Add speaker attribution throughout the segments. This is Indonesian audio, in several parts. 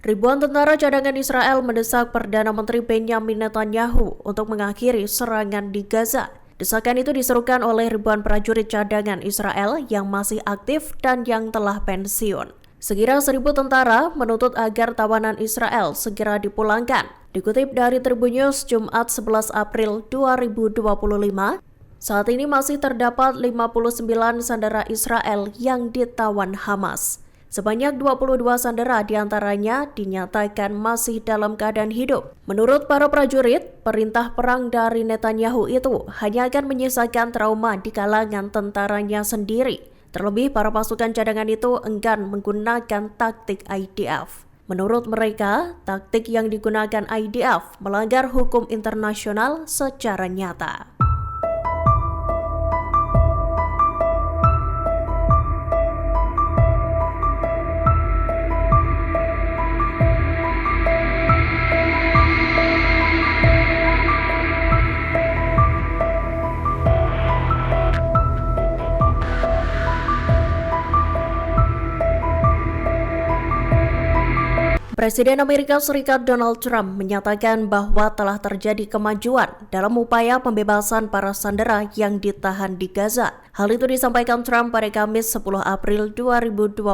Speaker 1: Ribuan tentara cadangan Israel mendesak Perdana Menteri Benjamin Netanyahu untuk mengakhiri serangan di Gaza. Desakan itu diserukan oleh ribuan prajurit cadangan Israel yang masih aktif dan yang telah pensiun. Sekira 1.000 tentara menuntut agar tawanan Israel segera dipulangkan. Dikutip dari Tribun News Jumat 11 April 2025, saat ini masih terdapat 59 sandera Israel yang ditawan Hamas. Sebanyak 22 sandera diantaranya dinyatakan masih dalam keadaan hidup. Menurut para prajurit, perintah perang dari Netanyahu itu hanya akan menyisakan trauma di kalangan tentaranya sendiri. Terlebih para pasukan cadangan itu enggan menggunakan taktik IDF. Menurut mereka, taktik yang digunakan IDF melanggar hukum internasional secara nyata. Presiden Amerika Serikat Donald Trump menyatakan bahwa telah terjadi kemajuan dalam upaya pembebasan para sandera yang ditahan di Gaza. Hal itu disampaikan Trump pada Kamis 10 April 2025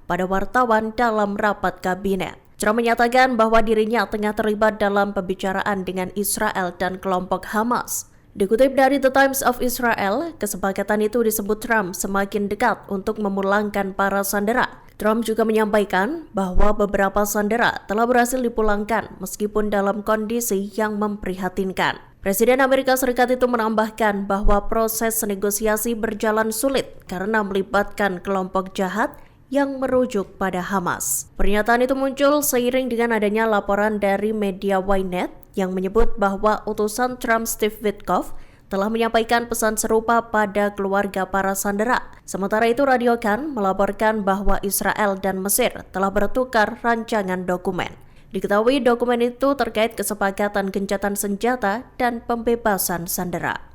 Speaker 1: pada wartawan dalam rapat kabinet. Trump menyatakan bahwa dirinya tengah terlibat dalam pembicaraan dengan Israel dan kelompok Hamas. Dikutip dari The Times of Israel, kesepakatan itu disebut Trump semakin dekat untuk memulangkan para sandera. Trump juga menyampaikan bahwa beberapa sandera telah berhasil dipulangkan meskipun dalam kondisi yang memprihatinkan. Presiden Amerika Serikat itu menambahkan bahwa proses negosiasi berjalan sulit karena melibatkan kelompok jahat yang merujuk pada Hamas. Pernyataan itu muncul seiring dengan adanya laporan dari media Ynet yang menyebut bahwa utusan Trump Steve Witkoff telah menyampaikan pesan serupa pada keluarga para sandera. Sementara itu, Radio Kan melaporkan bahwa Israel dan Mesir telah bertukar rancangan dokumen. Diketahui dokumen itu terkait kesepakatan gencatan senjata dan pembebasan sandera.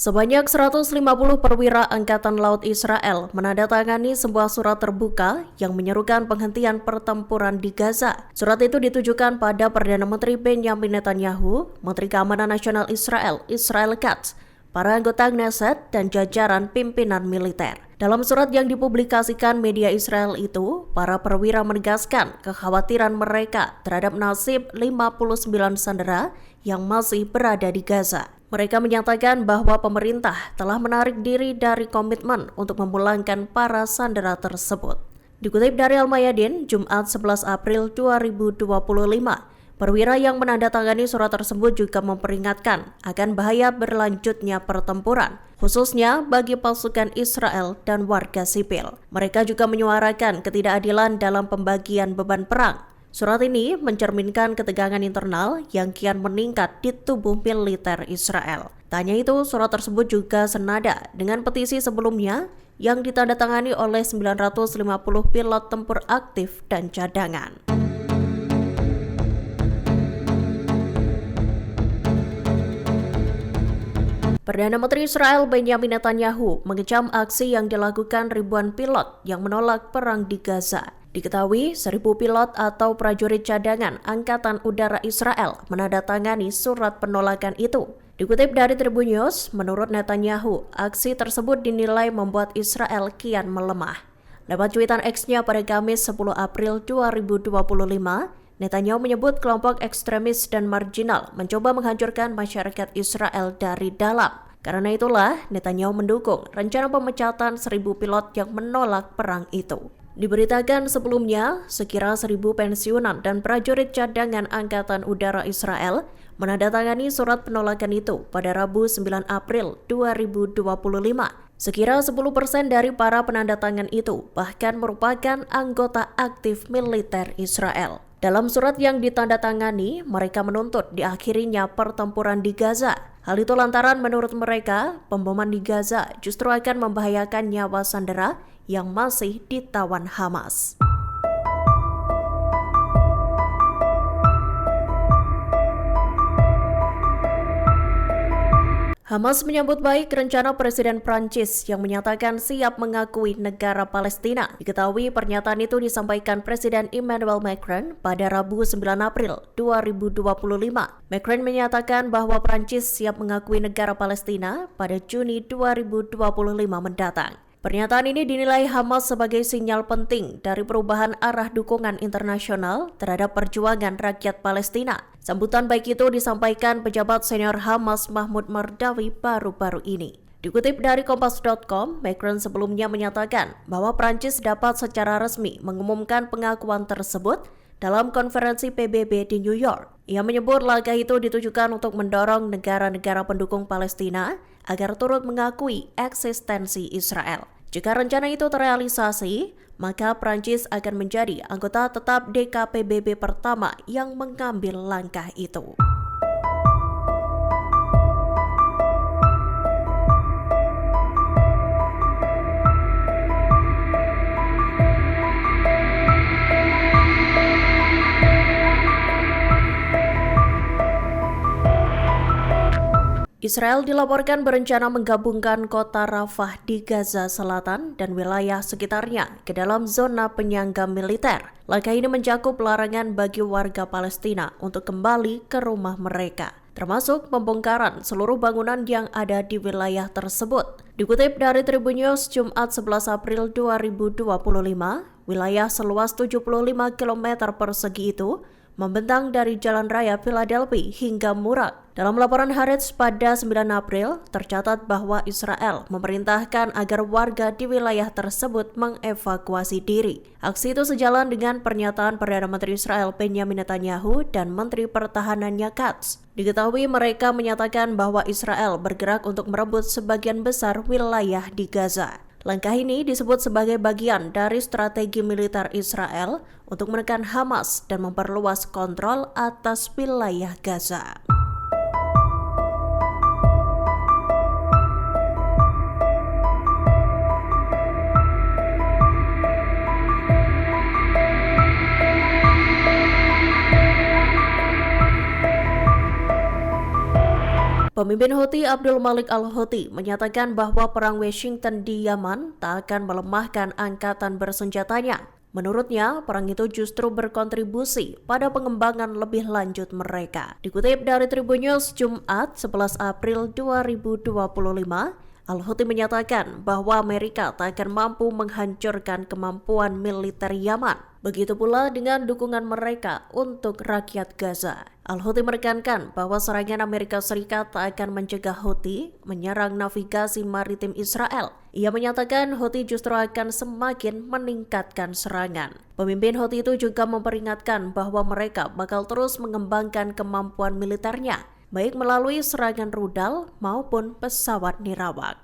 Speaker 1: Sebanyak 150 perwira Angkatan Laut Israel menandatangani sebuah surat terbuka yang menyerukan penghentian pertempuran di Gaza. Surat itu ditujukan pada Perdana Menteri Benjamin Netanyahu, Menteri Keamanan Nasional Israel, Israel Katz, para anggota Knesset, dan jajaran pimpinan militer. Dalam surat yang dipublikasikan media Israel itu, para perwira menegaskan kekhawatiran mereka terhadap nasib 59 sandera yang masih berada di Gaza. Mereka menyatakan bahwa pemerintah telah menarik diri dari komitmen untuk memulangkan para sandera tersebut. Dikutip dari Al-Mayadin, Jumat 11 April 2025, perwira yang menandatangani surat tersebut juga memperingatkan akan bahaya berlanjutnya pertempuran, khususnya bagi pasukan Israel dan warga sipil. Mereka juga menyuarakan ketidakadilan dalam pembagian beban perang. Surat ini mencerminkan ketegangan internal yang kian meningkat di tubuh militer Israel. Tak hanya itu, surat tersebut juga senada dengan petisi sebelumnya yang ditandatangani oleh 950 pilot tempur aktif dan cadangan. Perdana Menteri Israel Benjamin Netanyahu mengecam aksi yang dilakukan ribuan pilot yang menolak perang di Gaza. Diketahui 1.000 pilot atau prajurit cadangan Angkatan Udara Israel menandatangani surat penolakan itu. Dikutip dari Tribun News, menurut Netanyahu, aksi tersebut dinilai membuat Israel kian melemah. Lewat cuitan X-nya pada Kamis 10 April 2025, Netanyahu menyebut kelompok ekstremis dan marginal mencoba menghancurkan masyarakat Israel dari dalam. Karena itulah, Netanyahu mendukung rencana pemecatan 1.000 pilot yang menolak perang itu. Diberitakan sebelumnya, sekira 1.000 pensiunan dan prajurit cadangan Angkatan Udara Israel menandatangani surat penolakan itu pada Rabu 9 April 2025. Sekira 10% dari para penandatangan itu bahkan merupakan anggota aktif militer Israel. Dalam surat yang ditandatangani, mereka menuntut diakhirinya pertempuran di Gaza. Hal itu lantaran menurut mereka, pemboman di Gaza justru akan membahayakan nyawa sandera yang masih ditawan Hamas. Hamas menyambut baik rencana Presiden Prancis yang menyatakan siap mengakui negara Palestina. Diketahui pernyataan itu disampaikan Presiden Emmanuel Macron pada Rabu 9 April 2025. Macron menyatakan bahwa Prancis siap mengakui negara Palestina pada Juni 2025 mendatang. Pernyataan ini dinilai Hamas sebagai sinyal penting dari perubahan arah dukungan internasional terhadap perjuangan rakyat Palestina. Sambutan baik itu disampaikan pejabat senior Hamas Mahmoud Mardawi baru-baru ini. Dikutip dari Kompas.com, Macron sebelumnya menyatakan bahwa Prancis dapat secara resmi mengumumkan pengakuan tersebut dalam konferensi PBB di New York. Ia menyebut langkah itu ditujukan untuk mendorong negara-negara pendukung Palestina agar turut mengakui eksistensi Israel. Jika rencana itu terrealisasi, maka Prancis akan menjadi anggota tetap DKPBB pertama yang mengambil langkah itu. Israel dilaporkan berencana menggabungkan kota Rafah di Gaza Selatan dan wilayah sekitarnya ke dalam zona penyangga militer. Langkah ini mencakup larangan bagi warga Palestina untuk kembali ke rumah mereka, termasuk pembongkaran seluruh bangunan yang ada di wilayah tersebut. Dikutip dari Tribun News Jumat 11 April 2025, wilayah seluas 75 km persegi itu membentang dari Jalan Raya Philadelphia hingga Murak. Dalam laporan Haaretz pada 9 April, tercatat bahwa Israel memerintahkan agar warga di wilayah tersebut mengevakuasi diri. Aksi itu sejalan dengan pernyataan Perdana Menteri Israel Benjamin Netanyahu dan Menteri Pertahanannya Katz. Diketahui mereka menyatakan bahwa Israel bergerak untuk merebut sebagian besar wilayah di Gaza. Langkah ini disebut sebagai bagian dari strategi militer Israel untuk menekan Hamas dan memperluas kontrol atas wilayah Gaza. Pemimpin Houthi Abdul Malik al-Houthi menyatakan bahwa perang Washington di Yaman tak akan melemahkan angkatan bersenjatanya. Menurutnya, perang itu justru berkontribusi pada pengembangan lebih lanjut mereka. Dikutip dari Tribun News Jumat 11 April 2025, Al-Houthi menyatakan bahwa Amerika tak akan mampu menghancurkan kemampuan militer Yaman. Begitu pula dengan dukungan mereka untuk rakyat Gaza. Al-Houthi menekankan bahwa serangan Amerika Serikat tak akan mencegah Houthi menyerang navigasi maritim Israel. Ia menyatakan Houthi justru akan semakin meningkatkan serangan. Pemimpin Houthi itu juga memperingatkan bahwa mereka bakal terus mengembangkan kemampuan militernya, baik melalui serangan rudal maupun pesawat nirawak.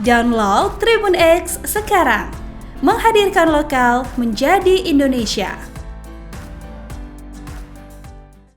Speaker 2: Download Tribun X sekarang, menghadirkan lokal menjadi Indonesia.